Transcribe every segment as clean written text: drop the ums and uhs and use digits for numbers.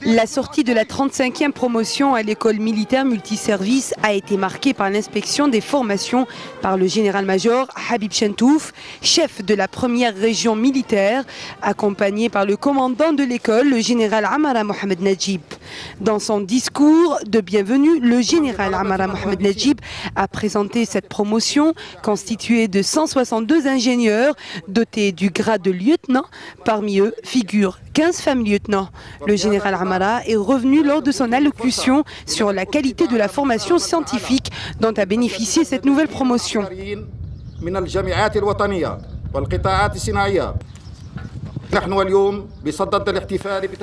La sortie de la 35e promotion à l'école militaire multiservice a été marquée par l'inspection des formations par le général-major Habib Chentouf, chef de la première région militaire, accompagné par le commandant de l'école, le général Amara Mohamed Najib. Dans son discours de bienvenue, le général Amara Mohamed Najib a présenté cette promotion constituée de 162 ingénieurs dotés du grade de lieutenant. Parmi eux figurent 15 femmes lieutenants. Le général Amara est revenu lors de son allocution sur la qualité de la formation scientifique dont a bénéficié cette nouvelle promotion.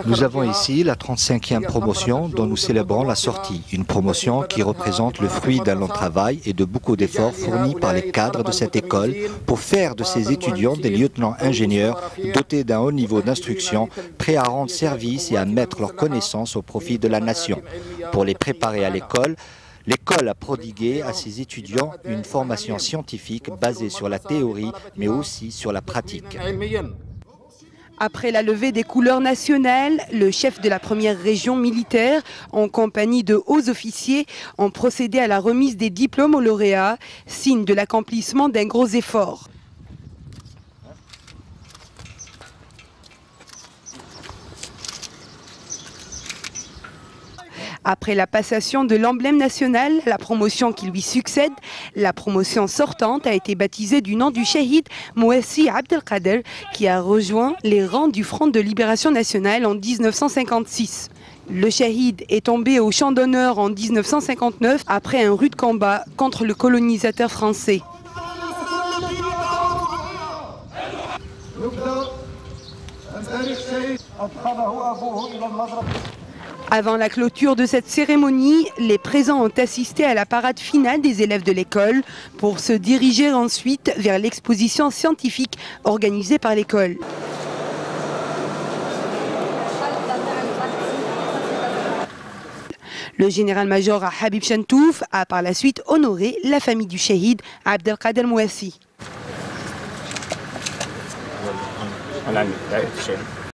Nous avons ici la 35e promotion dont nous célébrons la sortie. Une promotion qui représente le fruit d'un long travail et de beaucoup d'efforts fournis par les cadres de cette école pour faire de ces étudiants des lieutenants-ingénieurs dotés d'un haut niveau d'instruction, prêts à rendre service et à mettre leurs connaissances au profit de la nation. Pour les préparer à l'école, l'école a prodigué à ses étudiants une formation scientifique basée sur la théorie mais aussi sur la pratique. Après la levée des couleurs nationales, le chef de la première région militaire, en compagnie de hauts officiers, ont procédé à la remise des diplômes aux lauréats, signe de l'accomplissement d'un gros effort. Après la passation de l'emblème national, la promotion qui lui succède, la promotion sortante a été baptisée du nom du Shahid Mouassi Abdelkader, qui a rejoint les rangs du Front de libération nationale en 1956. Le Shahid est tombé au champ d'honneur en 1959 après un rude combat contre le colonisateur français. Avant la clôture de cette cérémonie, les présents ont assisté à la parade finale des élèves de l'école pour se diriger ensuite vers l'exposition scientifique organisée par l'école. Le général-major Habib Chentouf a par la suite honoré la famille du Shahid Abdelkader Mouassi.